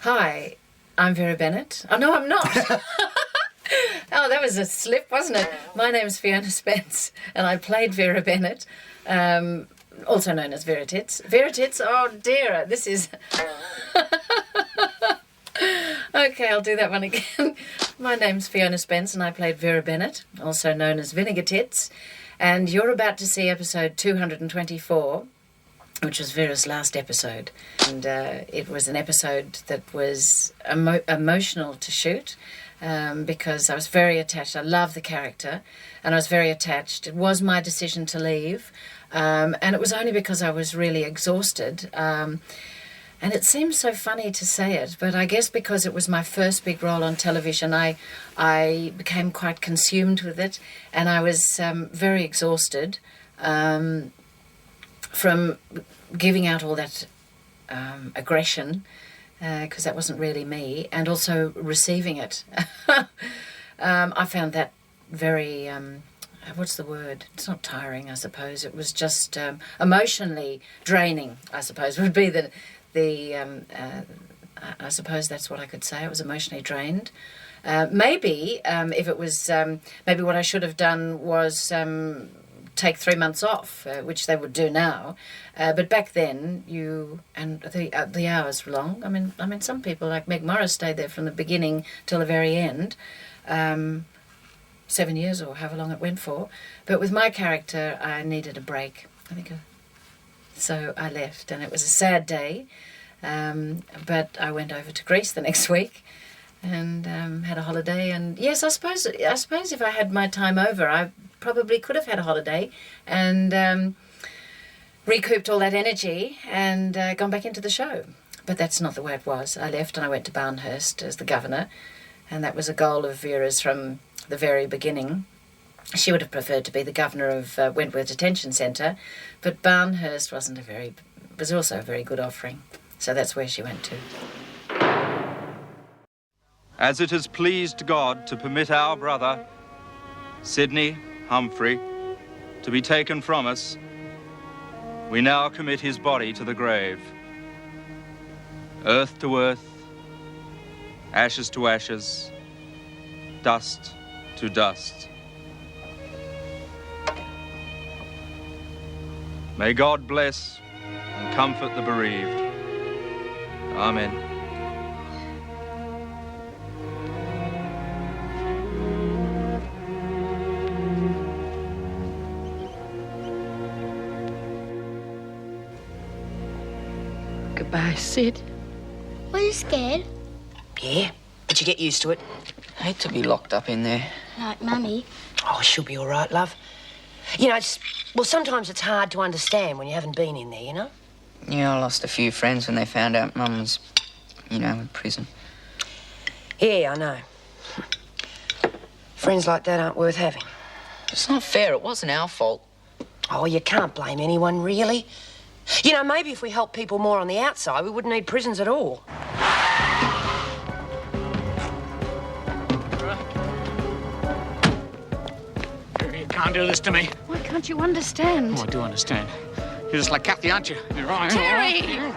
Hi, I'm Vera Bennett. Oh, no, I'm not. Oh, that was a slip, wasn't it? My name's Fiona Spence, and I played Vera Bennett, also known as Vera Tits. Vera Tits, oh dear, this is... Okay, I'll do that one again. My name's Fiona Spence, and I played Vera Bennett, also known as Vinegar Tits, and you're about to see episode 224, which was Vera's last episode. And it was an episode that was emotional to shoot because I was very attached. I love the character and I was very attached. It was my decision to leave and it was only because I was really exhausted. And it seems so funny to say it, but I guess because it was my first big role on television, I became quite consumed with it and I was very exhausted. From giving out all that aggression, because that wasn't really me, and also receiving it. I found that very, what's the word? It's not tiring, I suppose. It was just emotionally draining, I suppose, would be I suppose that's what I could say. I was emotionally drained. Maybe if it was, maybe what I should have done was take 3 months off, which they would do now, but back then the hours were long. I mean, some people like Meg Morris stayed there from the beginning till the very end, 7 years or however long it went for. But with my character, I needed a break. So I left, and it was a sad day. But I went over to Greece the next week and had a holiday. And yes, I suppose if I had my time over, I probably could have had a holiday and recouped all that energy and gone back into the show. But that's not the way it was. I left and I went to Barnhurst as the governor, and that was a goal of Vera's from the very beginning. She would have preferred to be the governor of Wentworth Detention Centre, but Barnhurst was also a very good offering. So that's where she went to. As it has pleased God to permit our brother, Sidney Humphrey, to be taken from us, we now commit his body to the grave. Earth to earth, ashes to ashes, dust to dust. May God bless and comfort the bereaved. Amen. Goodbye, Sid. Were you scared? Yeah, but you get used to it. Hate to be locked up in there. Like Mummy. Oh, she'll be all right, love. You know, sometimes it's hard to understand when you haven't been in there, you know? Yeah, I lost a few friends when they found out Mum was, in prison. Yeah, I know. Friends like that aren't worth having. It's not fair. It wasn't our fault. Oh, you can't blame anyone, really. You know, maybe if we helped people more on the outside, we wouldn't need prisons at all. You can't do this to me. Why can't you understand? Oh, I do understand. You're just like Kathy, aren't you? You're right. Terry! Terry!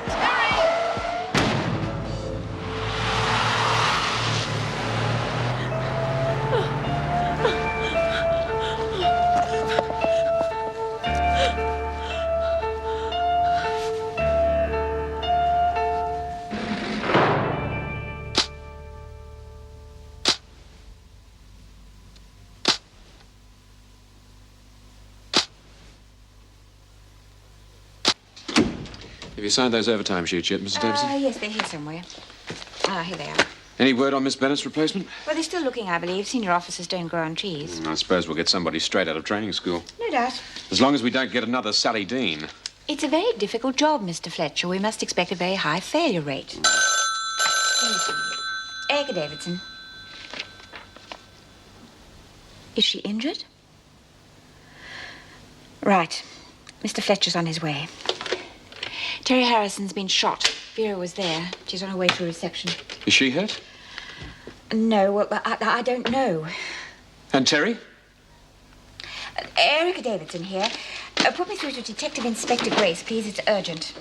Have you signed those overtime sheets yet, Mrs. Davison? Yes, they're here somewhere. Here they are. Any word on Miss Bennett's replacement? Well, they're still looking, I believe. Senior officers don't grow on trees. I suppose we'll get somebody straight out of training school. No doubt. As long as we don't get another Sally Dean. It's a very difficult job, Mr. Fletcher. We must expect a very high failure rate. Erica Davidson. Is she injured? Right. Mr. Fletcher's on his way. Terry Harrison's been shot. Vera was there. She's on her way to reception. Is she hurt? No, well, I don't know. And Terry? Erica Davidson here. Put me through to Detective Inspector Grace, please. It's urgent.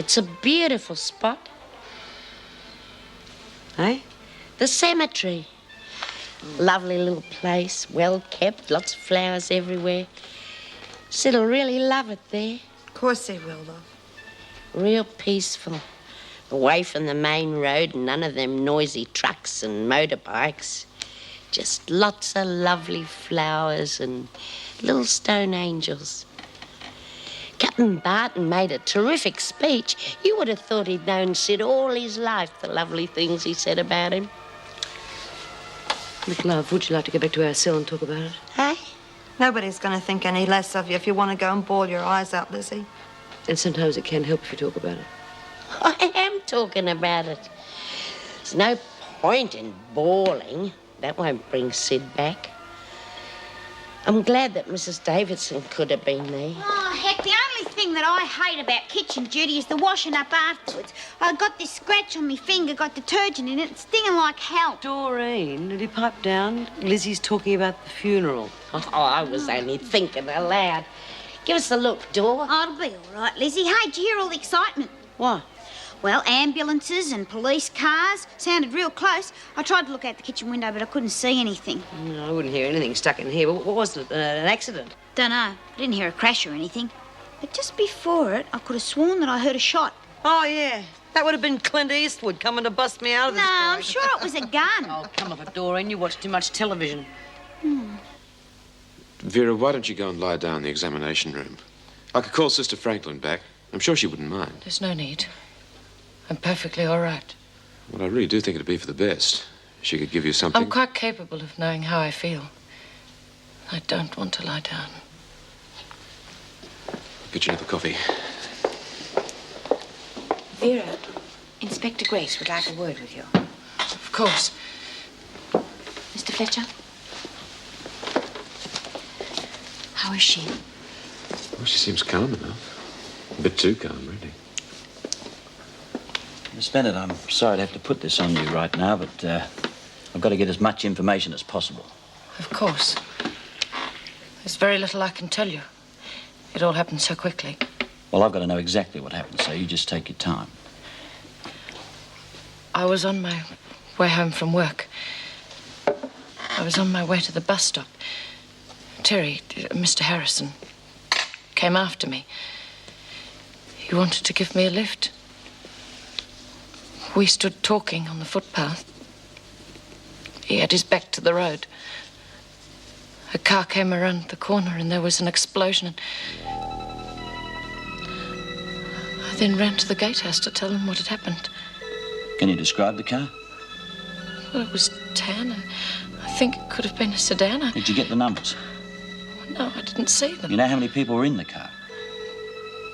It's a beautiful spot. Eh? The cemetery. Lovely little place, well kept, lots of flowers everywhere. Sid'll really love it there. Of course they will, love. Real peaceful. Away from the main road and none of them noisy trucks and motorbikes. Just lots of lovely flowers and little stone angels. Captain Barton made a terrific speech. You would have thought he'd known Sid all his life, the lovely things he said about him. Look, love, would you like to go back to our cell and talk about it? Hey? Nobody's going to think any less of you if you want to go and bawl your eyes out, Lizzie. And sometimes it can help if you talk about it. I am talking about it. There's no point in bawling. That won't bring Sid back. I'm glad that Mrs. Davidson could have been there. Oh, heck, the only thing that I hate about kitchen duty is the washing up afterwards. I got this scratch on my finger, got detergent in it, it's stinging like hell. Doreen, did you pipe down? Lizzie's talking about the funeral. Oh, I was only thinking aloud. Give us a look, Dor. Oh, it'll be all right, Lizzie. Hey, did you hear all the excitement? What? Well, ambulances and police cars sounded real close. I tried to look out the kitchen window, but I couldn't see anything. No, I wouldn't hear anything stuck in here. What was it? An accident? Dunno. I didn't hear a crash or anything. But just before it, I could have sworn that I heard a shot. Oh, yeah. That would have been Clint Eastwood coming to bust me out of this No, place. I'm sure it was a gun. Oh, come off it, Doreen. You watch too much television. Vera, why don't you go and lie down in the examination room? I could call Sister Franklin back. I'm sure she wouldn't mind. There's no need. I'm perfectly all right. Well, I really do think it'd be for the best. She could give you something. I'm quite capable of knowing how I feel. I don't want to lie down. Get you another coffee. Vera, Inspector Grace would like a word with you. Of course. Mr. Fletcher? How is she? Well, she seems calm enough. A bit too calm, really. Miss Bennett, I'm sorry to have to put this on you right now, but I've got to get as much information as possible. Of course. There's very little I can tell you. It all happened so quickly. Well, I've got to know exactly what happened, so you just take your time. I was on my way home from work. I was on my way to the bus stop. Terry, Mr. Harrison, came after me. He wanted to give me a lift. We stood talking on the footpath. He had his back to the road. A car came around the corner and there was an explosion. I then ran to the gatehouse to tell them what had happened. Can you describe the car? Well, it was tan. I think it could have been a sedan. Did you get the numbers? No, I didn't see them. You know how many people were in the car?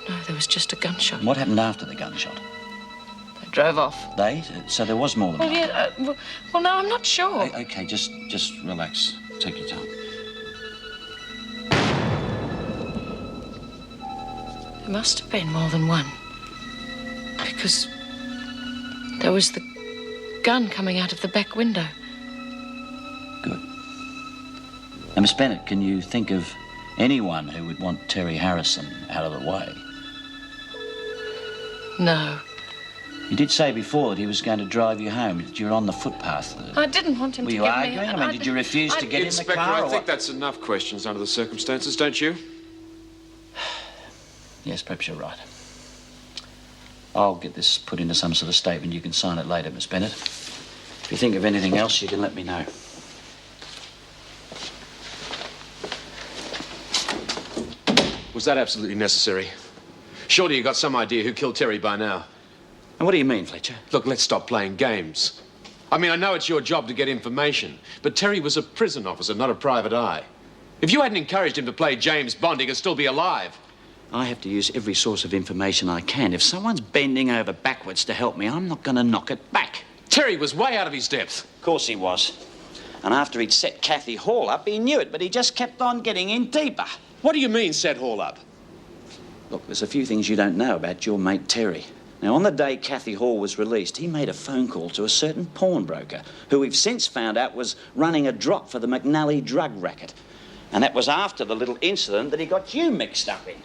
No, there was just a gunshot. What happened after the gunshot? They drove off. They? So there was more than Well, one? yeah, well, no, I'm not sure. Okay, just relax. Take your time. There must have been more than one. Because there was the gun coming out of the back window. Good. Now, Miss Bennett, can you think of anyone who would want Terry Harrison out of the way? No. You did say before that he was going to drive you home. You were on the footpath. I didn't want him Were to you give arguing? me... I mean, did you refuse to get in the Inspector, car? I or think what? that's enough questions under the circumstances, don't you? Yes, perhaps you're right. I'll get this put into some sort of statement. You can sign it later, Miss Bennett. If you think of anything else, you can let me know. Was that absolutely necessary? Surely you got some idea who killed Terry by now. And what do you mean, Fletcher? Look, let's stop playing games. I mean, I know it's your job to get information, but Terry was a prison officer, not a private eye. If you hadn't encouraged him to play James Bond, he could still be alive. I have to use every source of information I can. If someone's bending over backwards to help me, I'm not going to knock it back. Terry was way out of his depth. Of course he was. And after he'd set Kathy Hall up, he knew it, but he just kept on getting in deeper. What do you mean, set Hall up? Look, there's a few things you don't know about your mate Terry. Now, on the day Kathy Hall was released, he made a phone call to a certain pawnbroker who we've since found out was running a drop for the McNally drug racket. And that was after the little incident that he got you mixed up in.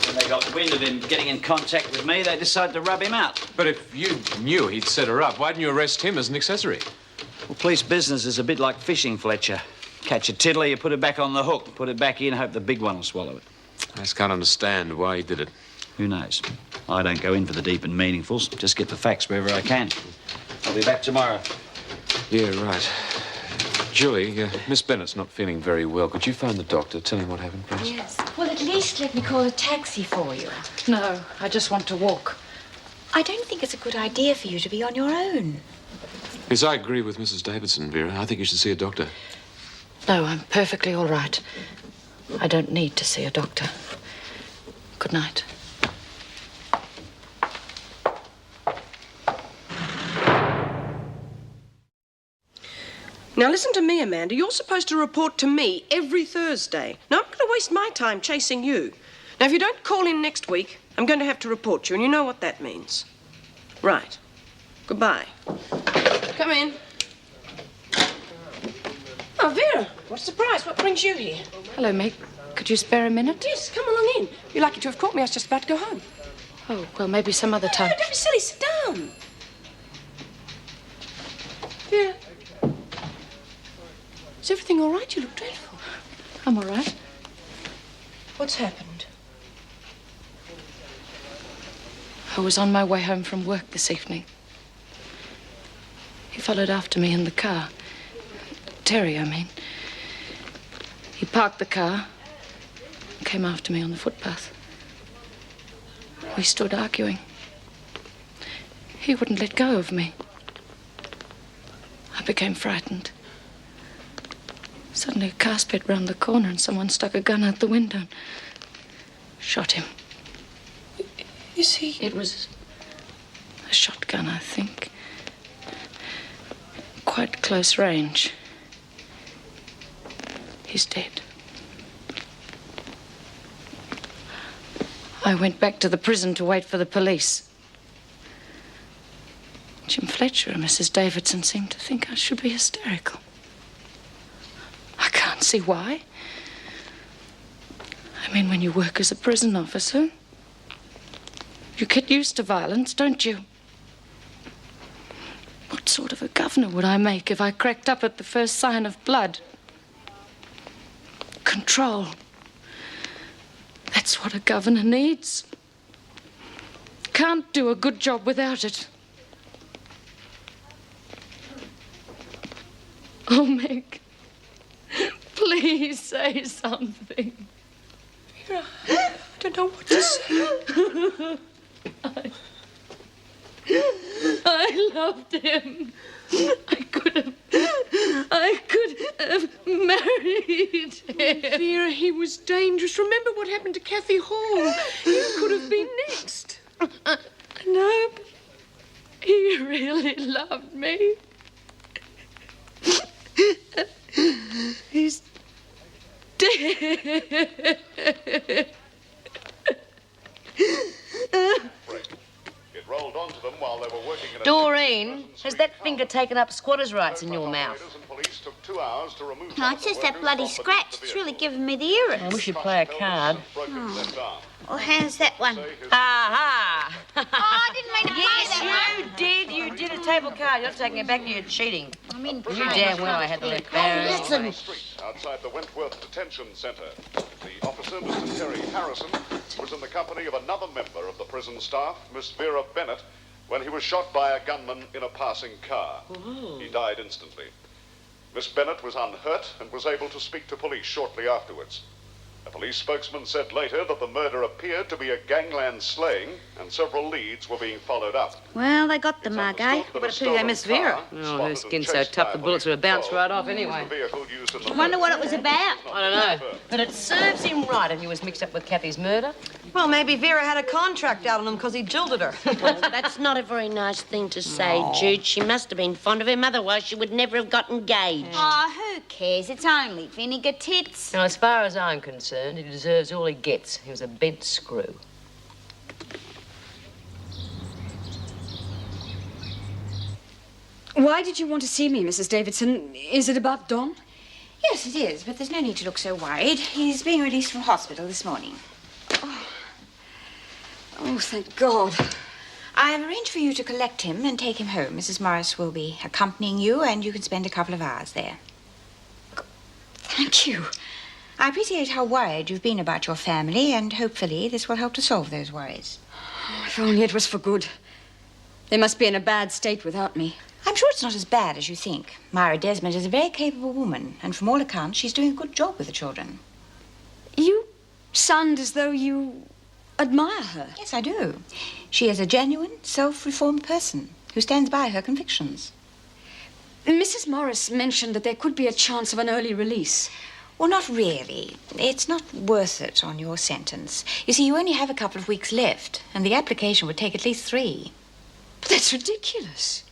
When they got wind of him getting in contact with me, they decided to rub him out. But if you knew he'd set her up, why didn't you arrest him as an accessory? Well, police business is a bit like fishing, Fletcher. Catch a tiddler, you put it back on the hook. Put it back in, hope the big one will swallow it. I just can't understand why he did it. Who knows? I don't go in for the deep and meaningfuls. Just get the facts wherever I can. I'll be back tomorrow. Yeah, right. Julie, Miss Bennett's not feeling very well. Could you phone the doctor? Tell him what happened, please. Yes. Well, at least let me call a taxi for you. No, I just want to walk. I don't think it's a good idea for you to be on your own. Yes, I agree with Mrs. Davidson, Vera. I think you should see a doctor. No, I'm perfectly all right. I don't need to see a doctor. Good night. Now, listen to me, Amanda. You're supposed to report to me every Thursday. Now, I'm not going to waste my time chasing you. Now, if you don't call in next week, I'm going to have to report you, and you know what that means. Right. Goodbye. Come in. Oh, Vera, what a surprise. What brings you here? Hello, Meg. Could you spare a minute? Yes, come along in. You're lucky to have caught me. I was just about to go home. Oh, well, maybe some other time. No, don't be silly. Sit down. Vera. Is everything all right? You look dreadful. I'm all right. What's happened? I was on my way home from work this evening. He followed after me in the car. Terry, I mean. He parked the car and came after me on the footpath. We stood arguing. He wouldn't let go of me. I became frightened. Suddenly a car sped round the corner and someone stuck a gun out the window and shot him. Is he? It was a shotgun, I think. Quite close range. He's dead. I went back to the prison to wait for the police. Jim Fletcher and Mrs. Davidson seemed to think I should be hysterical. I can't see why. I mean, when you work as a prison officer, you get used to violence, don't you? What sort of a governor would I make if I cracked up at the first sign of blood? Control. That's what a governor needs. Can't do a good job without it. Oh, Meg. Please say something. Vera, I don't know what to say. I loved him. I could have married him. Vera, he was dangerous. Remember what happened to Kathy Hall? You could have been next. No, but he really loved me. He's dead. It rolled onto them while they were working in a... Doreen, has that finger taken up squatters' rights in your mouth? Police took 2 hours to remove... No, it's just that bloody scratch. It's really giving me the earache. I wish you'd play a card. Well, how's that one? Aha! Oh, I didn't mean to play that Yes, you did. You did a table card. You're taking it back to your cheating. I'm in You damn well I had the left barrel. Listen. Outside the Wentworth Detention Centre. The officer, Mr. Terry Harrison, was in the company of another member of the prison staff, Miss Vera Bennett, when he was shot by a gunman in a passing car. He died instantly. Miss Bennett was unhurt and was able to speak to police shortly afterwards. A police spokesman said later that the murder appeared to be a gangland slaying and several leads were being followed up. Well, they got the mug, eh? What a pity they missed Vera. Oh, her skin's so tough the bullets would have bounced right off anyway. I wonder what it was about. I don't know. But it serves him right if he was mixed up with Kathy's murder. Well, maybe Vera had a contract out on him because he jilted her. Well, that's not a very nice thing to say, Jude. She must have been fond of him, otherwise she would never have got engaged. Oh, who cares? It's only vinegar tits. Now, as far as I'm concerned, he deserves all he gets. He was a bent screw. Why did you want to see me, Mrs. Davidson? Is it about Don? Yes, it is, but there's no need to look so worried. He's being released from hospital this morning. Oh, thank God. I have arranged for you to collect him and take him home. Mrs. Morris will be accompanying you, and you can spend a couple of hours there. Thank you. I appreciate how worried you've been about your family, and hopefully this will help to solve those worries. Oh, if only it was for good. They must be in a bad state without me. I'm sure it's not as bad as you think. Myra Desmond is a very capable woman, and from all accounts, she's doing a good job with the children. You sound as though you admire her. Yes, I do. She is a genuine, self-reformed person who stands by her convictions. Mrs. Morris mentioned that there could be a chance of an early release. Well, not really. It's not worth it on your sentence. You see, you only have a couple of weeks left, and the application would take at least 3. But that's ridiculous.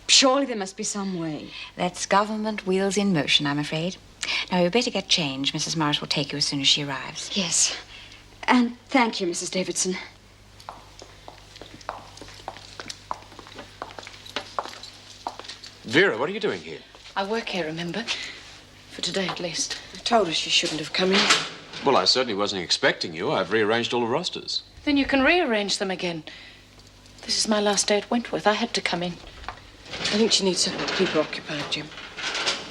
Surely there must be some way. That's government wheels in motion, I'm afraid. Now, you'd better get changed. Mrs. Morris will take you as soon as she arrives. Yes. And thank you, Mrs. Davidson. Vera, what are you doing here? I work here, remember? For today, at least. I told her she shouldn't have come in. Well, I certainly wasn't expecting you. I've rearranged all the rosters. Then you can rearrange them again. This is my last day at Wentworth. I had to come in. I think she needs something to keep her occupied, Jim.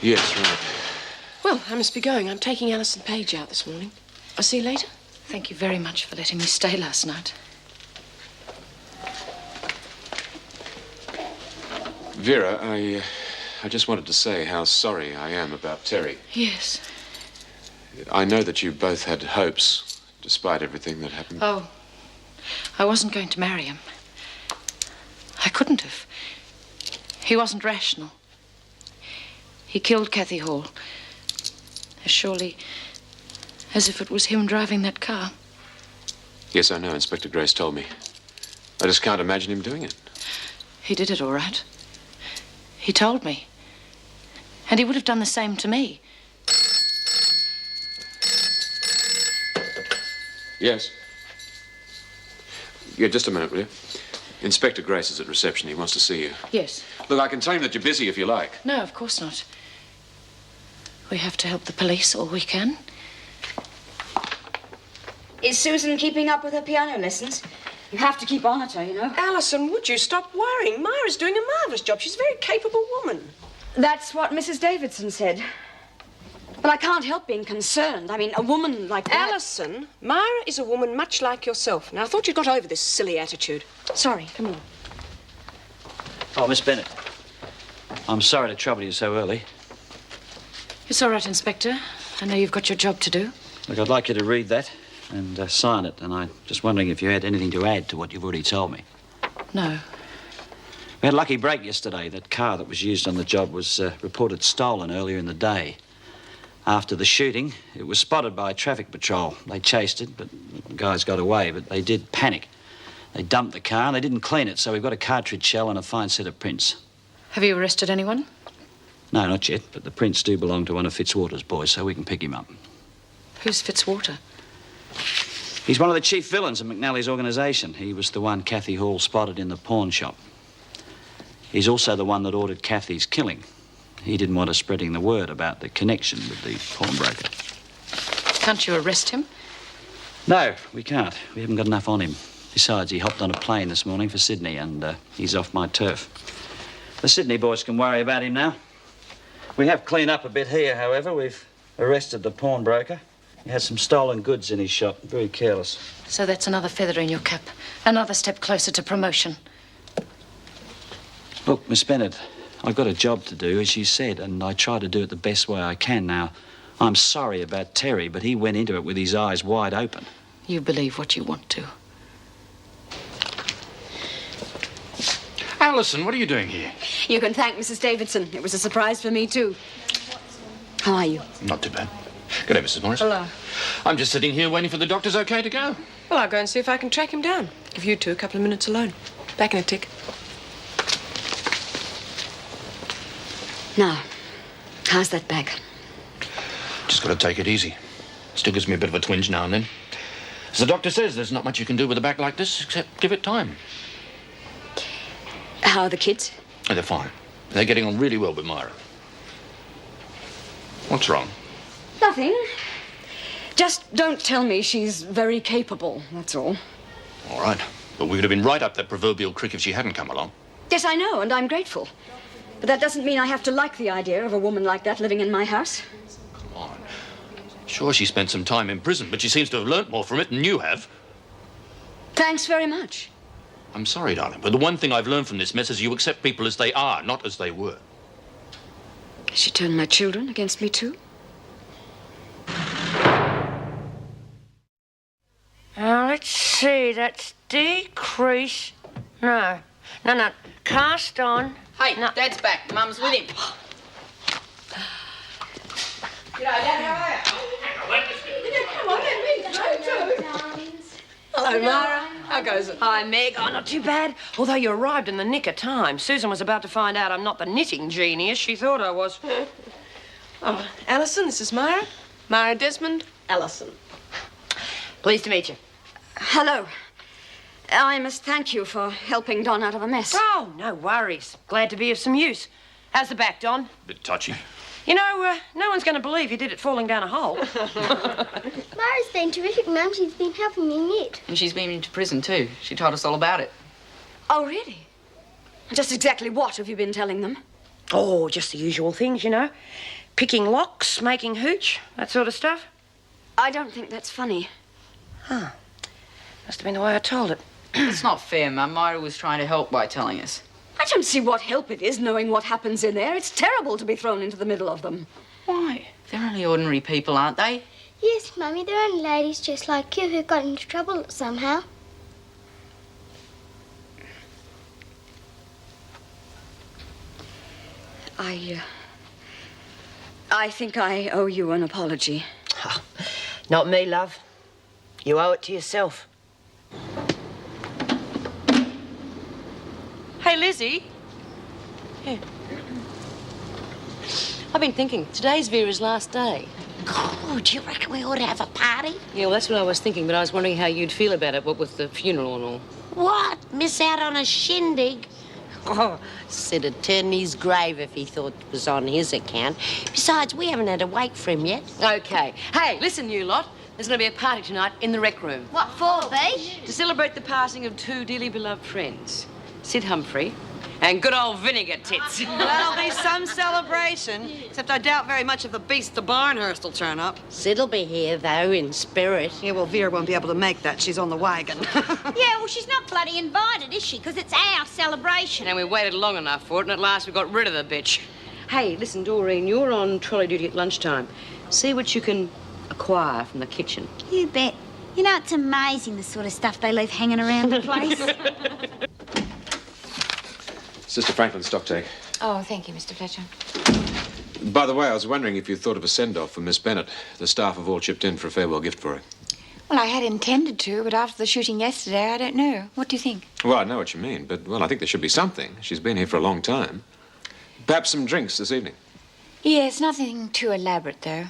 Yes, right. Well, I must be going. I'm taking Alison Page out this morning. I'll see you later. Thank you very much for letting me stay last night. Vera, I just wanted to say how sorry I am about Terry. Yes. I know that you both had hopes, despite everything that happened. Oh, I wasn't going to marry him. I couldn't have. He wasn't rational. He killed Kathy Hall. As surely as if it was him driving that car. Yes, I know. Inspector Grace told me. I just can't imagine him doing it. He did it all right. He told me. And he would have done the same to me. Yes. Yeah, just a minute, will you? Inspector Grace is at reception. He wants to see you. Yes. Look, I can tell him that you're busy if you like. No, of course not. We have to help the police all we can. Is Susan keeping up with her piano lessons? You have to keep on at her, you know. Alison, would you stop worrying? Myra's doing a marvellous job. She's a very capable woman. That's what Mrs. Davidson said. But I can't help being concerned. I mean, a woman like that... Alison, Myra is a woman much like yourself. Now, I thought you'd got over this silly attitude. Sorry, come on. Oh, Miss Bennett. I'm sorry to trouble you so early. It's all right, Inspector. I know you've got your job to do. Look, I'd like you to read that and sign it, and I'm just wondering if you had anything to add to what you've already told me. No. We had a lucky break yesterday. That car that was used on the job was reported stolen earlier in the day. After the shooting, it was spotted by a traffic patrol. They chased it, but the guys got away, but they did panic. They dumped the car and they didn't clean it, so we've got a cartridge shell and a fine set of prints. Have you arrested anyone? No, not yet, but the prints do belong to one of Fitzwater's boys, so we can pick him up. Who's Fitzwater? He's one of the chief villains of McNally's organisation. He was the one Kathy Hall spotted in the pawn shop. He's also the one that ordered Kathy's killing. He didn't want us spreading the word about the connection with the pawnbroker. Can't you arrest him? No, we can't. We haven't got enough on him. Besides, he hopped on a plane this morning for Sydney, and he's off my turf. The Sydney boys can worry about him now. We have cleaned up a bit here, however. We've arrested the pawnbroker. He had some stolen goods in his shop. Very careless. So that's another feather in your cap. Another step closer to promotion. Look, Miss Bennett, I've got a job to do, as you said, and I try to do it the best way I can. Now, I'm sorry about Terry, but he went into it with his eyes wide open. You believe what you want to. Alison, what are you doing here? You can thank Mrs. Davidson. It was a surprise for me, too. How are you? Not too bad. Good day, Mrs. Morris. Hello. I'm just sitting here waiting for the doctor's okay to go. Well, I'll go and see if I can track him down. Give you two a couple of minutes alone. Back in a tick. Now, how's that back? Just got to take it easy. Still gives me a bit of a twinge now and then. As the doctor says, there's not much you can do with a back like this except give it time. How are the kids? Oh, they're fine. They're getting on really well with Myra. What's wrong? Nothing. Just don't tell me she's very capable, that's all. All right. But we would have been right up that proverbial creek if she hadn't come along. Yes, I know, and I'm grateful. But that doesn't mean I have to like the idea of a woman like that living in my house. Come on. Sure, she spent some time in prison, but she seems to have learnt more from it than you have. Thanks very much. I'm sorry, darling, but the one thing I've learned from this mess is you accept people as they are, not as they were. She turned my children against me, too? Now, let's see. That's decrease. No. Cast on. Hey, Dad's back. Mum's with him. G'day, Dad. How are you? Come on, let me go too. Hello, Mara. How goes it? Hi, Meg. Oh, not too bad. Although you arrived in the nick of time. Susan was about to find out I'm not the knitting genius she thought I was. Oh, Alison, this is Myra. Myra Desmond, Alison. Pleased to meet you. Hello. I must thank you for helping Don out of a mess. Oh, no worries. Glad to be of some use. How's the back, Don? Bit touchy. You know, no one's going to believe you did it falling down a hole. Mara's been terrific, Mum. She's been helping me knit. And she's been into prison too. She told us all about it. Oh, really? Just exactly what have you been telling them? Oh, just the usual things, you know. Picking locks, making hooch, that sort of stuff. I don't think that's funny. Huh. Must have been the way I told it. It's not fair, Mum. Myra was trying to help by telling us. I don't see what help it is knowing what happens in there. It's terrible to be thrown into the middle of them. Why? They're only ordinary people, aren't they? Yes, Mummy, they're only ladies just like you who got into trouble somehow. I think I owe you an apology. Oh, not me, love. You owe it to yourself. Hey, Lizzie. Here. I've been thinking, today's Vera's last day. Oh, do you reckon we ought to have a party? Yeah, well, that's what I was thinking, but I was wondering how you'd feel about it, what with the funeral and all. What? Miss out on a shindig? Oh, Sid'd turn his grave if he thought it was on his account. Besides, we haven't had a wake for him yet. Okay. Hey, listen, you lot. There's going to be a party tonight in the rec room. What for, B? To celebrate the passing of two dearly beloved friends, Sid Humphrey and good old Vinegar Tits. Well, that'll be some celebration. Except I doubt very much if the beast the Barnhurst will turn up. Sid'll be here, though, in spirit. Yeah, well, Vera won't be able to make that. She's on the wagon. Yeah, well, she's not bloody invited, is she? Because it's our celebration. And we waited long enough for it, and at last we got rid of the bitch. Hey, listen, Doreen, you're on trolley duty at lunchtime. See what you can acquire from the kitchen. You bet. You know, it's amazing the sort of stuff they leave hanging around the place. Sister Franklin's stocktake. Oh, thank you, Mr. Fletcher. By the way, I was wondering if you thought of a send-off for Miss Bennett. The staff have all chipped in for a farewell gift for her. Well, I had intended to, but after the shooting yesterday, I don't know. What do you think? Well, I know what you mean, but, well, I think there should be something. She's been here for a long time. Perhaps some drinks this evening. Yes, nothing too elaborate, though.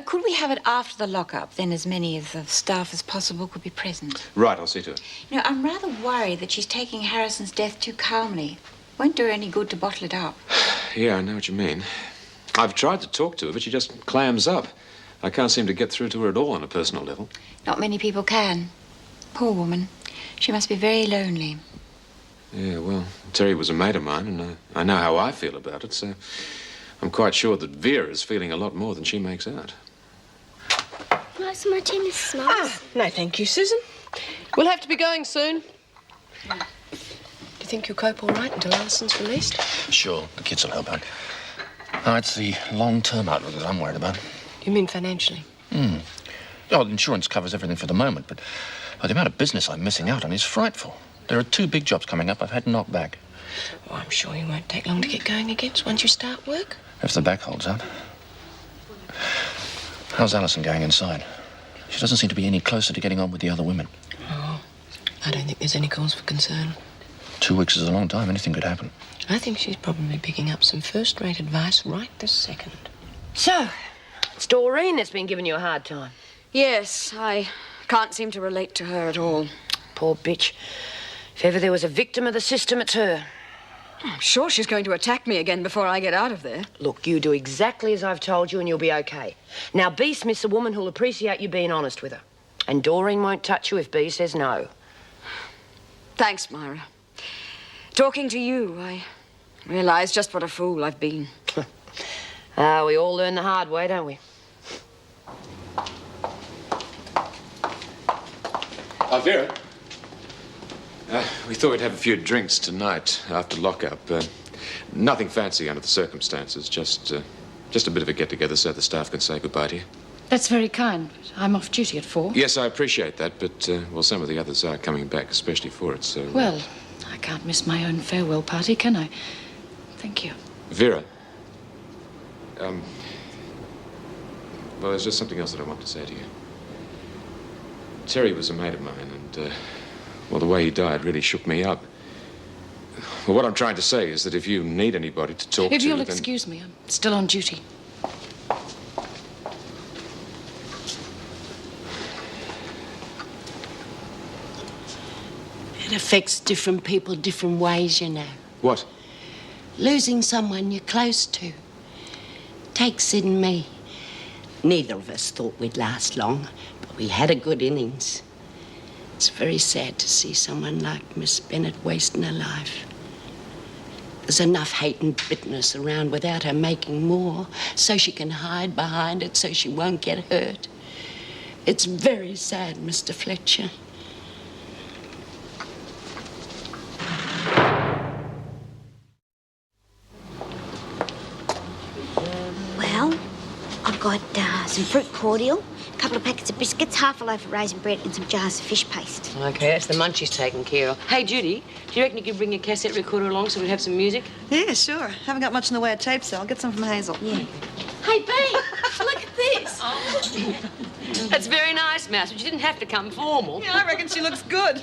Could we have it after the lock-up? Then as many of the staff as possible could be present. Right, I'll see to it. You know, I'm rather worried that she's taking Harrison's death too calmly. Won't do her any good to bottle it up. Yeah, I know what you mean. I've tried to talk to her, but she just clams up. I can't seem to get through to her at all on a personal level. Not many people can. Poor woman. She must be very lonely. Yeah, well, Terry was a mate of mine, and I know how I feel about it, so I'm quite sure that Vera's feeling a lot more than she makes out. Like some martinis, Smalls? Ah, no, thank you, Susan. We'll have to be going soon. Do you think you'll cope all right until Alison's released? Sure, the kids will help out. Oh, it's the long-term outlook that I'm worried about. You mean financially? Oh, insurance covers everything for the moment, but the amount of business I'm missing out on is frightful. There are 2 big jobs coming up I've had knocked back. Oh, I'm sure you won't take long to get going again once you start work. If the back holds out. How's Alison going inside? She doesn't seem to be any closer to getting on with the other women. Oh, I don't think there's any cause for concern. 2 weeks is a long time. Anything could happen. I think she's probably picking up some first-rate advice right this second. So, it's Doreen that's been giving you a hard time. Yes, I can't seem to relate to her at all. Poor bitch. If ever there was a victim of the system, it's her. I'm sure she's going to attack me again before I get out of there. Look, you do exactly as I've told you and you'll be okay. Now, B Smith's a woman who'll appreciate you being honest with her. And Doreen won't touch you if B says no. Thanks, Myra. Talking to you, I realise just what a fool I've been. We all learn the hard way, don't we? Vera. We thought we'd have a few drinks tonight after lockup. Nothing fancy under the circumstances, just a bit of a get-together so the staff can say goodbye to you. That's very kind. I'm off duty at 4. Yes, I appreciate that, but, well, some of the others are coming back, especially for it, so... Well, I can't miss my own farewell party, can I? Thank you. Vera. Well, there's just something else that I want to say to you. Terry was a mate of mine, and, well, the way he died really shook me up. Well, what I'm trying to say is that if you need anybody to talk to... If you'll then... excuse me, I'm still on duty. It affects different people different ways, you know. What? Losing someone you're close to. Take Sid and me. Neither of us thought we'd last long, but we had a good innings. It's very sad to see someone like Miss Bennett wasting her life. There's enough hate and bitterness around without her making more, so she can hide behind it so she won't get hurt. It's very sad, Mr. Fletcher. Well, I've got some fruit cordial, a couple of packets of biscuits, half a loaf of raisin bread and some jars of fish paste. Okay, that's the munchies taken care of. Hey, Judy, do you reckon you could bring your cassette recorder along so we'd have some music? Yeah, sure. Haven't got much in the way of tapes, so I'll get some from Hazel. Yeah. Hey, Bee, look at this. That's very nice, Mouse, but you didn't have to come formal. Yeah, I reckon she looks good.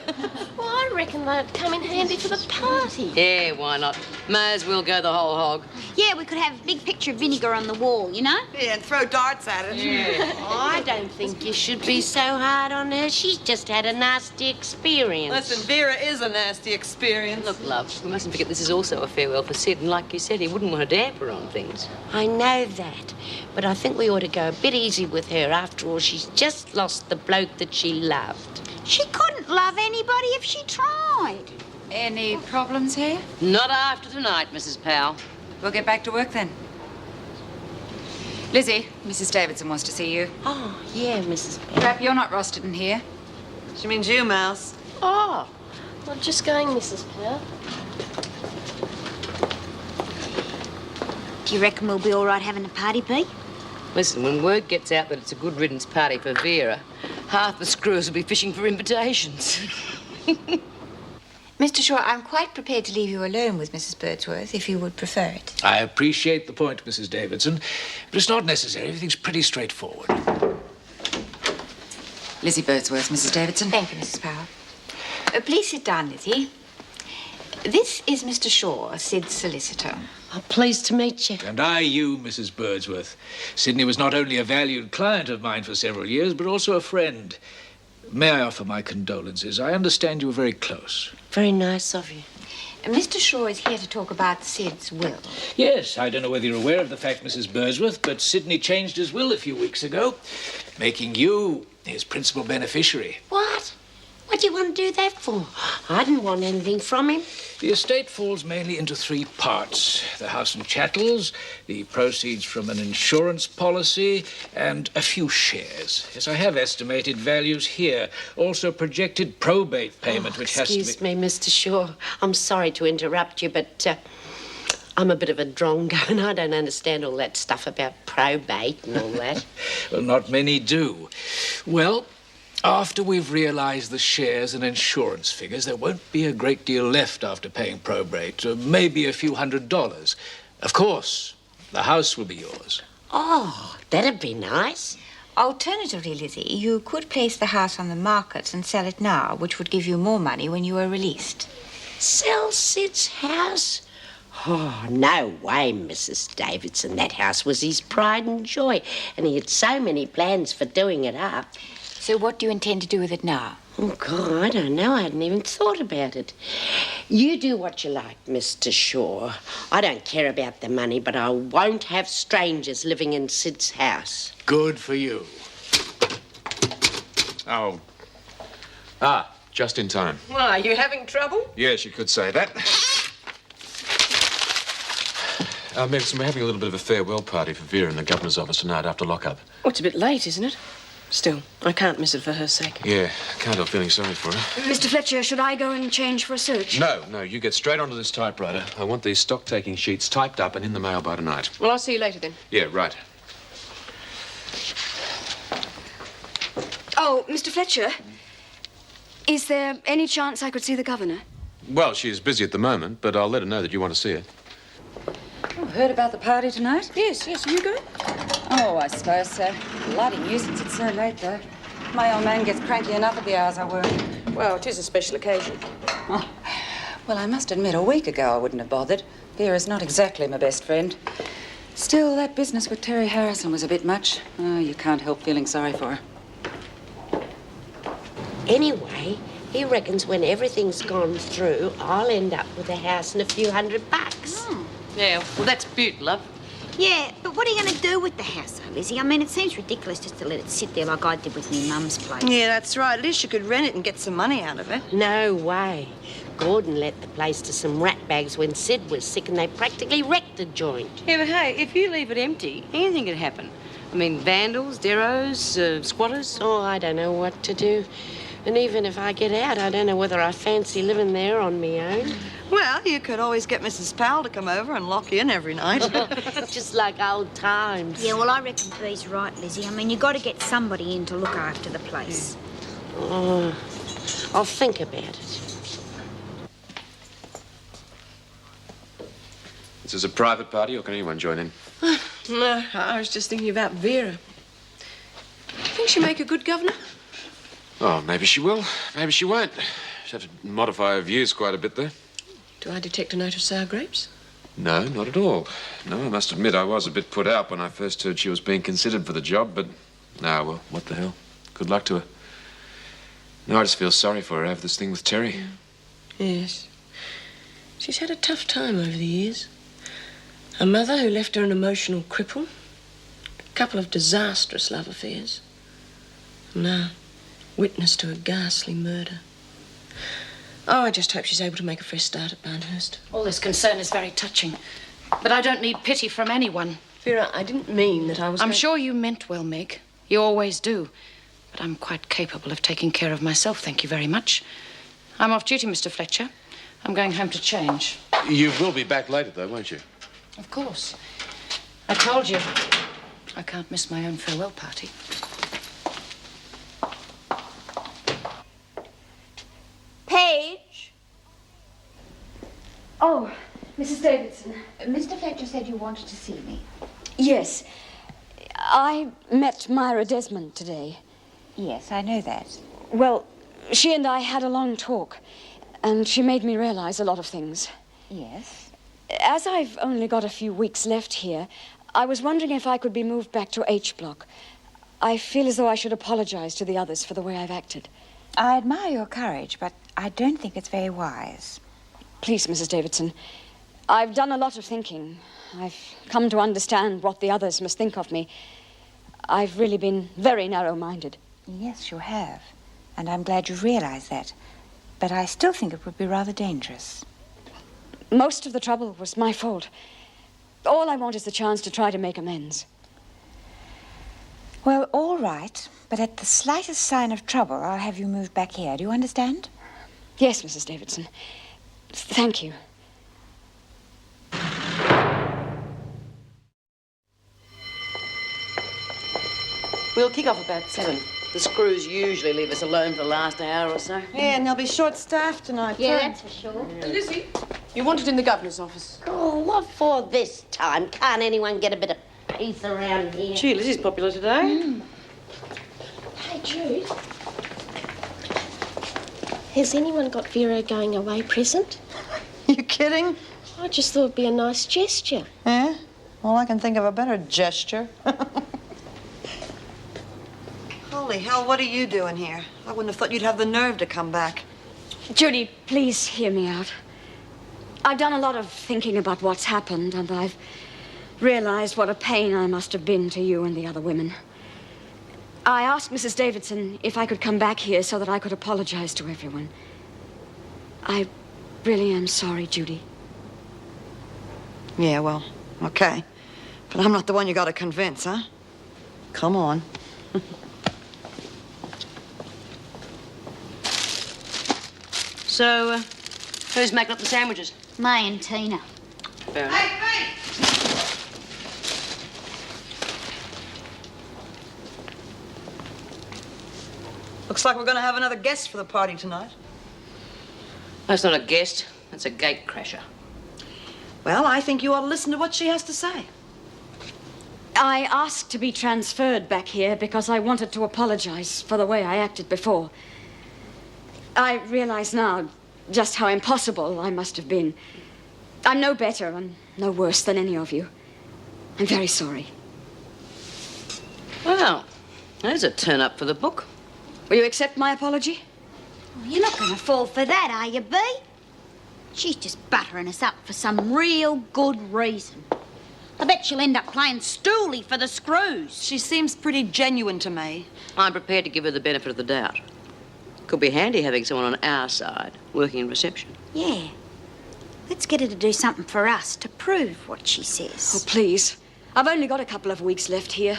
Well, I reckon they'd come in handy for the party. Yeah, why not? May as well go the whole hog. Yeah, we could have a big picture of vinegar on the wall, you know? Yeah, and throw darts at it. Yeah. I don't think you should be so hard on her. She's just had a nasty experience. Listen, Vera is a nasty experience. Look, love, we mustn't forget this is also a farewell for Sid, and like you said, he wouldn't want to damper on things. I know that, but I think we ought to go a bit easy with her. After all, she's just lost the bloke that she loved. She couldn't love anybody if she tried. Any problems here? Not after tonight, Mrs. Powell. We'll get back to work then. Lizzie, Mrs. Davidson wants to see you. Oh, yeah, Mrs. Powell. Crap, you're not rostered in here. She means you, Mouse. Oh, well, just going, Mrs. Powell. Do you reckon we'll be all right having a party, Bee? Listen, when word gets out that it's a good riddance party for Vera, half the screws will be fishing for invitations. Mr. Shaw, I'm quite prepared to leave you alone with Mrs. Birdsworth, if you would prefer it. I appreciate the point, Mrs. Davidson, but it's not necessary. Everything's pretty straightforward. Lizzie Birdsworth, Mrs. Davidson. Thank you, Mrs. Powell. Please sit down, Lizzie. This is Mr. Shaw, Sid's solicitor. Oh, pleased to meet you. And you, Mrs. Birdsworth. Sydney was not only a valued client of mine for several years, but also a friend. May I offer my condolences? I understand you were very close. Very nice of you. Mr. Shaw is here to talk about Sid's will. Yes, I don't know whether you're aware of the fact, Mrs. Birdsworth, but Sidney changed his will a few weeks ago, making you his principal beneficiary. What? What do you want to do that for? I didn't want anything from him. The estate falls mainly into 3 parts. The house and chattels, the proceeds from an insurance policy, and a few shares. Yes, I have estimated values here. Also projected probate payment, which has to be... Excuse me, Mr. Shaw. I'm sorry to interrupt you, but I'm a bit of a drongo and I don't understand all that stuff about probate and all that. Well, not many do. Well... after we've realized the shares and insurance figures, there won't be a great deal left after paying probate. Maybe a few $100s. Of course, the house will be yours. Oh, that'd be nice. Alternatively, Lizzie, you could place the house on the market and sell it now, which would give you more money when you were released. Sell Sid's house? Oh, no way, Mrs. Davidson. That house was his pride and joy, and he had so many plans for doing it up. So what do you intend to do with it now? Oh, God, I don't know. I hadn't even thought about it. You do what you like, Mr. Shaw. I don't care about the money, but I won't have strangers living in Sid's house. Good for you. Oh. Just in time. Well, are you having trouble? Yes, you could say that. Megson, we're having a little bit of a farewell party for Vera in the governor's office tonight after lockup. Oh, it's a bit late, isn't it? Still, I can't miss it for her sake. Yeah, can't help feeling sorry for her. Mr. Fletcher, should I go and change for a search? No, you get straight onto this typewriter. I want these stock-taking sheets typed up and in the mail by tonight. Well, I'll see you later then. Yeah, right. Oh, Mr. Fletcher, is there any chance I could see the governor? Well, she's busy at the moment, but I'll let her know that you want to see her. Oh, heard about the party tonight? Yes, are you going? Oh, I suppose so. Bloody nuisance it's so late, though. My old man gets cranky enough at the hours I work. Well, it is a special occasion. Oh, well, I must admit, a week ago I wouldn't have bothered. Vera's not exactly my best friend. Still, that business with Terry Harrison was a bit much. Oh, you can't help feeling sorry for her. Anyway, he reckons when everything's gone through, I'll end up with a house and a few $100. Yeah, well, that's beaut, love. Yeah, but what are you going to do with the house, though, Lizzie? I mean, it seems ridiculous just to let it sit there like I did with me mum's place. Yeah, that's right. At least you could rent it and get some money out of it. No way. Gordon let the place to some ratbags when Sid was sick and they practically wrecked the joint. Yeah, but hey, if you leave it empty, anything could happen. I mean, vandals, deros, squatters. Oh, I don't know what to do. And even if I get out, I don't know whether I fancy living there on my own. Well, you could always get Mrs. Powell to come over and lock you in every night. Just like old times. Yeah, well, I reckon Bee's right, Lizzie. I mean, you got to get somebody in to look after the place. Oh, I'll think about it. This is a private party, or can anyone join in? No, I was just thinking about Vera. Think she'll make a good governor? Oh, maybe she will, maybe she won't. She'll have to modify her views quite a bit there. Do I detect a note of sour grapes? No, not at all. No, I must admit I was a bit put out when I first heard she was being considered for the job, but... Ah, well, what the hell. Good luck to her. No, I just feel sorry for her over this thing with Terry. Yes. She's had a tough time over the years. A mother who left her an emotional cripple. A couple of disastrous love affairs. And now, witness to a ghastly murder. Oh, I just hope she's able to make a fresh start at Barnhurst. All this concern is very touching. But I don't need pity from anyone. Vera, I didn't mean that I was... I'm sure you meant well, Meg. You always do. But I'm quite capable of taking care of myself, thank you very much. I'm off duty, Mr. Fletcher. I'm going home to change. You will be back later, though, won't you? Of course. I told you. I can't miss my own farewell party. Paige? Oh, Mrs. Davidson. Mr. Fletcher said you wanted to see me. Yes. I met Myra Desmond today. Yes, I know that. Well, she and I had a long talk, and she made me realize a lot of things. Yes? As I've only got a few weeks left here, I was wondering if I could be moved back to H Block. I feel as though I should apologize to the others for the way I've acted. I admire your courage, but I don't think it's very wise. Please, Mrs. Davidson, I've done a lot of thinking. I've come to understand what the others must think of me. I've really been very narrow-minded. Yes, you have. And I'm glad you've realized that. But I still think it would be rather dangerous. Most of the trouble was my fault. All I want is the chance to try to make amends. Well, all right. But at the slightest sign of trouble, I'll have you moved back here. Do you understand? Yes, Mrs. Davidson. Thank you. We'll kick off about 7. The screws usually leave us alone for the last hour or so. Yeah, and they'll be short-staffed tonight, Yeah, too. that's for sure. Lizzie, you wanted in the governor's office. Oh, what for this time? Can't anyone get a bit of peace around here? Gee, Lizzie's popular today. Hey, Jude. Has anyone got Vera a going away present? You kidding? I just thought it'd be a nice gesture. Yeah? Well, I can think of a better gesture. Holy hell, what are you doing here? I wouldn't have thought you'd have the nerve to come back. Judy, please hear me out. I've done a lot of thinking about what's happened, and I've realized what a pain I must have been to you and the other women. I asked Mrs. Davidson if I could come back here so that I could apologize to everyone. I really am sorry, Judy. Yeah, well, okay. But I'm not the one you got to convince, huh? Come on. So, who's making up the sandwiches? May and Tina. Fair enough. Looks like we're going to have another guest for the party tonight. That's not a guest. That's a gate crasher. Well, I think you ought to listen to what she has to say. I asked to be transferred back here because I wanted to apologize for the way I acted before. I realize now just how impossible I must have been. I'm no better and no worse than any of you. I'm very sorry. Well, there's a turn-up for the book. Will you accept my apology? Well, you're not going to fall for that, are you, Bee? She's just buttering us up for some real good reason. I bet she'll end up playing stoolie for the screws. She seems pretty genuine to me. I'm prepared to give her the benefit of the doubt. Could be handy having someone on our side, working in reception. Yeah. Let's get her to do something for us to prove what she says. Oh, please. I've only got a couple of weeks left here.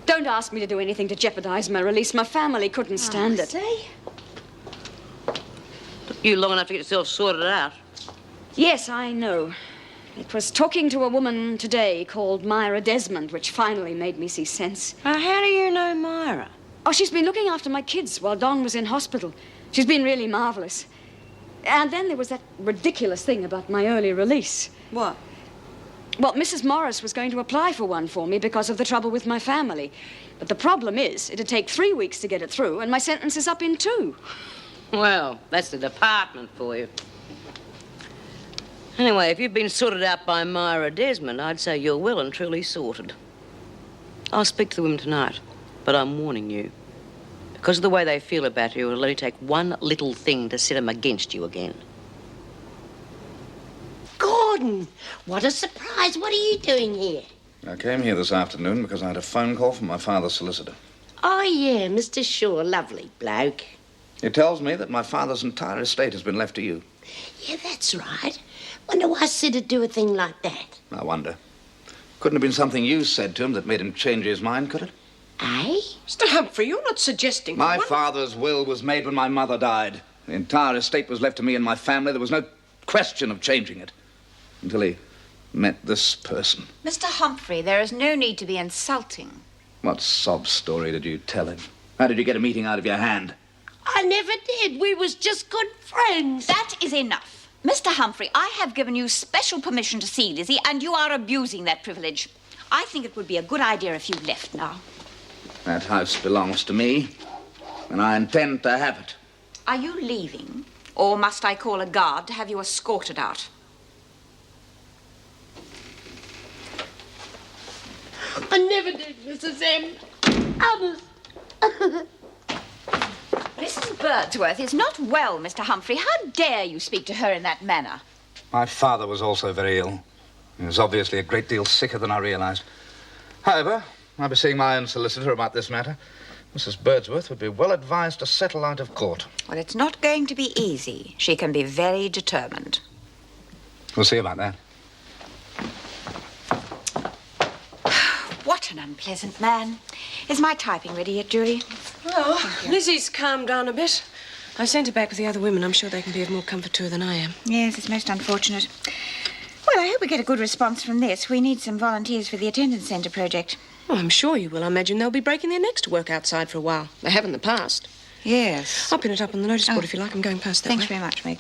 Don't ask me to do anything to jeopardize my release. My family couldn't stand it. See? Took you long enough to get yourself sorted out. Yes, I know. It was talking to a woman today called Myra Desmond which finally made me see sense. How do you know Myra? Oh, she's been looking after my kids while Don was in hospital. She's been really marvelous. And then there was that ridiculous thing about my early release. What? Well, Mrs. Morris was going to apply for one for me because of the trouble with my family. But the problem is, it'd take 3 weeks to get it through, and my sentence is up in 2. Well, that's the department for you. Anyway, if you've been sorted out by Myra Desmond, I'd say you're well and truly sorted. I'll speak to the women tonight, but I'm warning you. Because of the way they feel about you, it'll only take one little thing to set them against you again. Gordon, what a surprise. What are you doing here? I came here this afternoon because I had a phone call from my father's solicitor. Oh, yeah, Mr. Shaw, lovely bloke. He tells me that my father's entire estate has been left to you. Yeah, that's right. Wonder why Sid'd do a thing like that. I wonder. Couldn't have been something you said to him that made him change his mind, could it? Eh? Mr. Humphrey, you're not suggesting... My father's will was made when my mother died. The entire estate was left to me and my family. There was no question of changing it. Until he met this person. Mr. Humphrey, there is no need to be insulting. What sob story did you tell him? How did you get a meeting out of your hand? I never did. We was just good friends. That is enough. Mr. Humphrey, I have given you special permission to see Lizzie, and you are abusing that privilege. I think it would be a good idea if you left now. That house belongs to me, and I intend to have it. Are you leaving, or must I call a guard to have you escorted out? I never did, Mrs. M. Honest. Mrs. Birdsworth is not well, Mr. Humphrey. How dare you speak to her in that manner? My father was also very ill. He was obviously a great deal sicker than I realized. However, I'll be seeing my own solicitor about this matter. Mrs. Birdsworth would be well advised to settle out of court. Well, it's not going to be easy. She can be very determined. We'll see about that. What an unpleasant man. Is my typing ready yet, Julie? Oh, Lizzie's calmed down a bit. I sent her back with the other women. I'm sure they can be of more comfort to her than I am. Yes, it's most unfortunate. Well, I hope we get a good response from this. We need some volunteers for the attendance centre project. Oh, I'm sure you will. I imagine they'll be breaking their necks to work outside for a while. They have in the past. Yes. I'll pin it up on the notice board if you like. I'm going past that Thanks way. very much, Meg.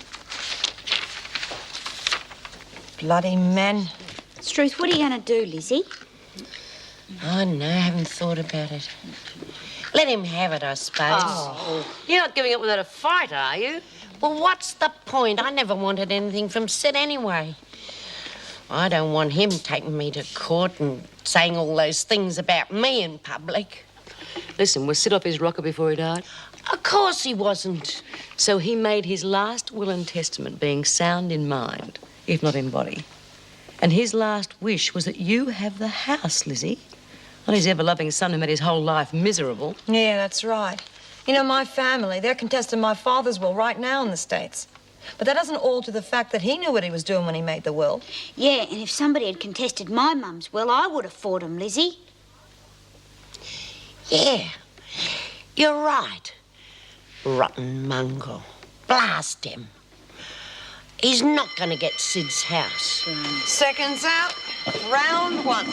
Bloody men. Struth, what are you going to do, Lizzie? Oh, no, I haven't thought about it. Let him have it, I suppose. Oh. You're not giving up without a fight, are you? Well, what's the point? I never wanted anything from Sid anyway. I don't want him taking me to court and saying all those things about me in public. Listen, was Sid off his rocker before he died? Of course he wasn't. So he made his last will and testament being sound in mind, if not in body. And his last wish was that you have the house, Lizzie. Not his ever-loving son who made his whole life miserable. Yeah, that's right. You know, my family, they're contesting my father's will right now in the States. But that doesn't alter the fact that he knew what he was doing when he made the will. Yeah, and if somebody had contested my mum's will, I would have fought him, Lizzie. Yeah, you're right. Rotten mongrel. Blast him. He's not going to get Sid's house. Seconds out. Round one.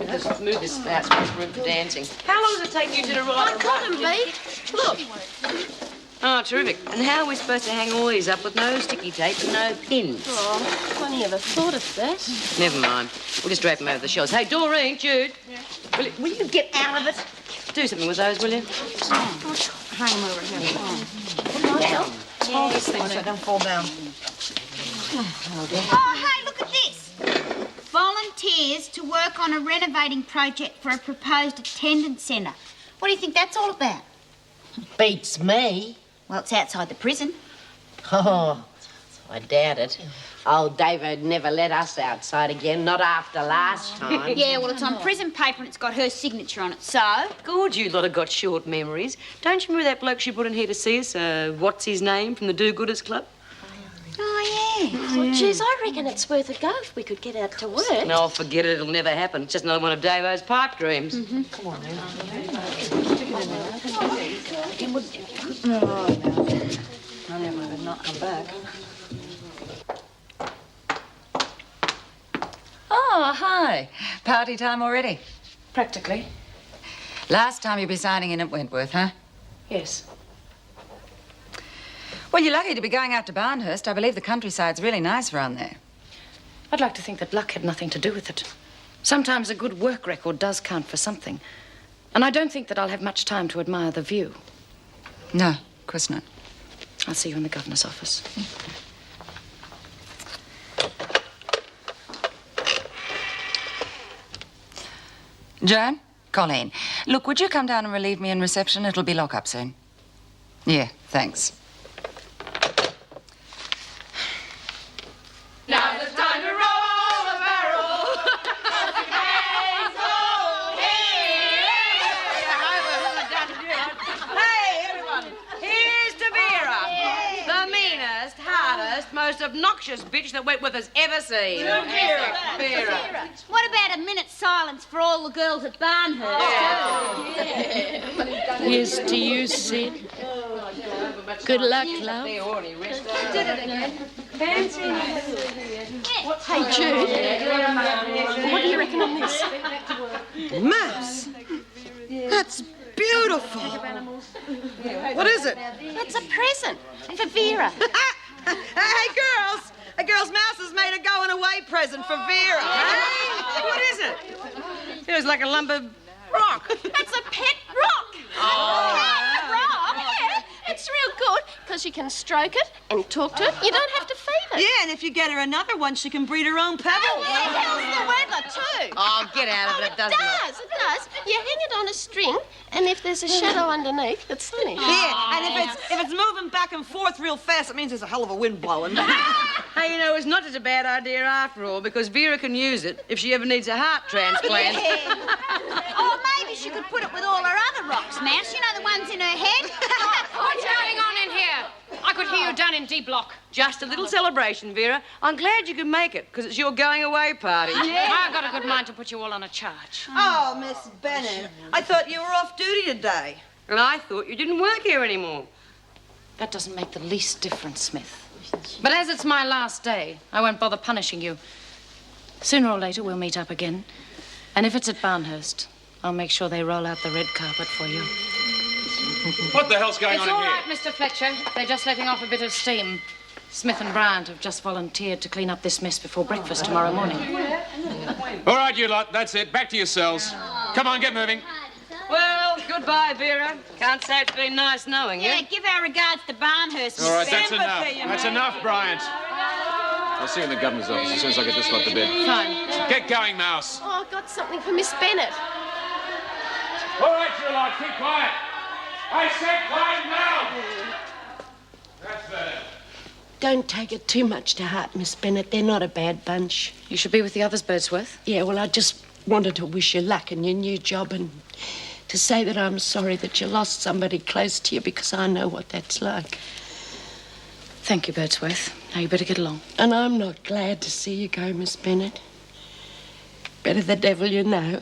Just move this out so there's room for dancing. How long does it take you to ride I got him, Beat. Look. Oh, terrific. And how are we supposed to hang all these up with no sticky tape and no pins? Oh, funny ever thought of that. Never mind. We'll just drape them over the shelves. Hey, Doreen, Jude. Yeah. Will you get out of it? Do something with those, will you? Hang them over here. Down. Hold this thing so it don't fall down. Oh, hey, look at this. Volunteers to work on a renovating project for a proposed attendance centre. What do you think that's all about? Beats me. Well, it's outside the prison. Oh, I doubt it. Old David never let us outside again, not after last time. Yeah, well, it's on prison paper and it's got her signature on it, so... Good, you lot have got short memories. Don't you remember that bloke she brought in here to see us? What's his name, from the Do-Gooders Club? Oh, yeah. Well, geez, I reckon it's worth a go if we could get out to work. No, forget it. It'll never happen. It's just another one of Davo's pipe dreams. Come on, then. Oh, no. I never would not come back. Oh, hi. Party time already? Practically. Last time you'll be signing in at Wentworth, huh? Yes. Well, you're lucky to be going out to Barnhurst. I believe the countryside's really nice around there. I'd like to think that luck had nothing to do with it. Sometimes a good work record does count for something. And I don't think that I'll have much time to admire the view. No, of course not. I'll see you in the governor's office. Joan? Colleen. Look, would you come down and relieve me in reception? It'll be lock-up soon. Yeah, thanks. Now's the time to roll the barrel. Hey, everyone. Here's to Vera. The meanest, hardest, most obnoxious bitch that Wentworth has ever seen. Vera. What about a minute's silence for all the girls at Barnhurst? Here's to you, Sid. Good luck, love. Did it again. Fancy. Hey, Jude. What do you reckon on this? Mouse. That's beautiful. What is it? It's a present for Vera. Hey, girls. A girl's mouse has made a going-away present for Vera. Hey, what is it? Feels like a lump of rock. That's a pet rock. Oh. Pet rock? Yeah. It's real good because you can stroke it and talk to it. You don't have to feed it. Yeah, and if you get her another one, she can breed her own pebbles. Oh, yeah, it helps the weather too. Oh, get out of it, doesn't it? It does. You hang it on a string, and if there's a shadow underneath, it's finished. Yeah, and if it's moving back and forth real fast, it means there's a hell of a wind blowing. Hey, you know, it's not such a bad idea after all, because Vera can use it if she ever needs a heart transplant. Yeah. Or maybe she could put it with all her other rocks, Mouse. You know, the ones in her head. What's going on in here? I could hear you down in D block. Just a little celebration, Vera. I'm glad you could make it, because it's your going-away party. Yeah. I've got a good mind to put you all on a charge. Oh, Miss Bennett, I thought you were off duty today. And I thought you didn't work here anymore. That doesn't make the least difference, Smith. But as it's my last day, I won't bother punishing you. Sooner or later, we'll meet up again. And if it's at Barnhurst, I'll make sure they roll out the red carpet for you. What the hell's going on in It's all here? right, Mr. Fletcher. They're just letting off a bit of steam. Smith and Bryant have just volunteered to clean up this mess before breakfast tomorrow morning. All right, you lot, that's it. Back to your cells. Come on, get moving. Well, goodbye, Vera. Can't say it's been nice knowing you. Yeah, give our regards to Barnhurst. All right, that's enough. Sympathy, That's enough, Bryant. I'll see you in the governor's office as soon as I get this lot to bed. Fine. Get going, Mouse. Oh, I've got something for Miss Bennett. All right, you lot, keep quiet. I said quiet now. That's better. don't take it too much to heart, Miss Bennett. They're not a bad bunch. You should be with the others, Birdsworth. Yeah, well, I just wanted to wish you luck in your new job and to say that I'm sorry that you lost somebody close to you, because I know what that's like. Thank you, Birdsworth. Now you better get along. And I'm not glad to see you go, Miss Bennett. Better the devil you know.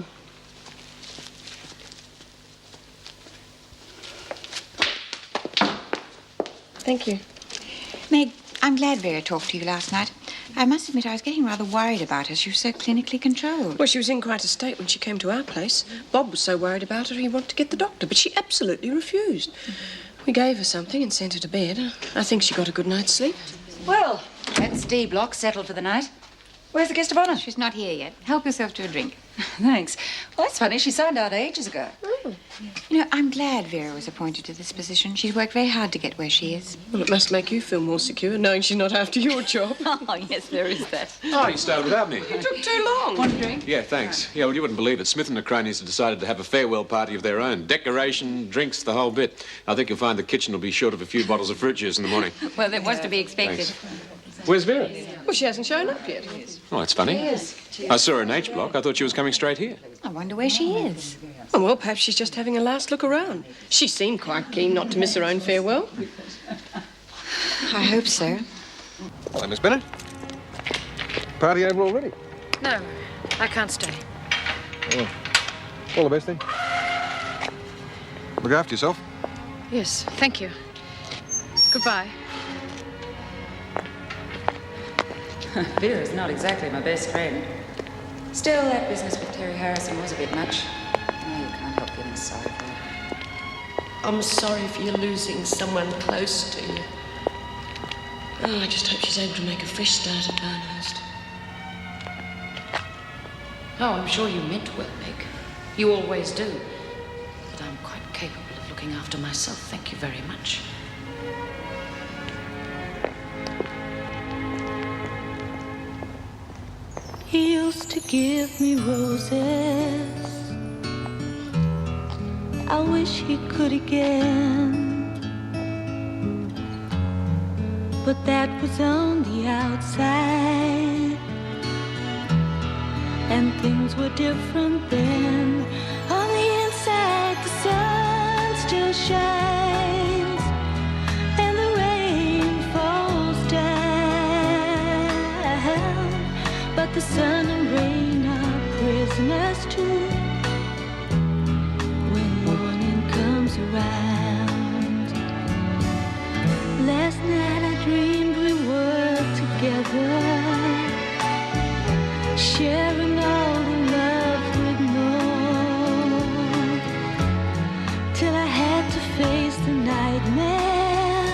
Thank you. Meg, I'm glad Vera talked to you last night. I must admit I was getting rather worried about her. She was so clinically controlled. Well, she was in quite a state when she came to our place. Bob was so worried about her he wanted to get the doctor, but she absolutely refused. We gave her something and sent her to bed. I think she got a good night's sleep. Well, that's D block settled for the night. Where's the guest of honour? She's not here yet. Help yourself to a drink. Thanks. Well, that's funny. She signed out ages ago. You know, I'm glad Vera was appointed to this position. She's worked very hard to get where she is. Well, it must make you feel more secure, knowing she's not after your job. Oh, yes, there is that. Oh, you started without me. You took too long. Want a drink? Yeah, thanks. Yeah, well, you wouldn't believe it. Smith and the cronies have decided to have a farewell party of their own. Decoration, drinks, the whole bit. I think you'll find the kitchen will be short of a few bottles of fruit juice in the morning. Well, that was to be expected. Thanks. Where's Vera? Well, she hasn't shown up yet. Oh, that's funny. I saw her in H block. I thought she was coming straight here. I wonder where she is. Oh, well, perhaps she's just having a last look around. She seemed quite keen not to miss her own farewell. I hope so. Hello, Miss Bennett. Party over already? No, I can't stay. Oh, all the best then. Look after yourself. Yes, thank you. Goodbye. Vera's not exactly my best friend. Still, that business with Terry Harrison was a bit much. Oh, you can't help feeling sorry for her. I'm sorry for you losing someone close to you. Oh, I just hope she's able to make a fresh start at Barnhurst. Oh, I'm sure you meant well, Meg. You always do. But I'm quite capable of looking after myself. Thank you very much. He used to give me roses. I wish he could again. But that was on the outside, and things were different then. On the inside, the sun still shines, and the rain falls down. But the sun and rain are prisoners too when morning comes around. Last night I dreamed we were together, sharing all the love we'd known, till I had to face the nightmare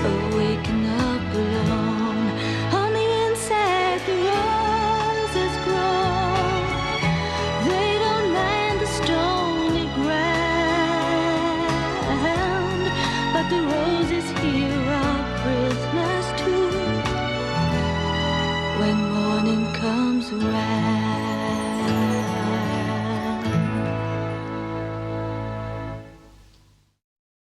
of waking up alone. On the inside, the roses grow. They don't mind the stony ground, but the roses here are prisoners too when morning comes around.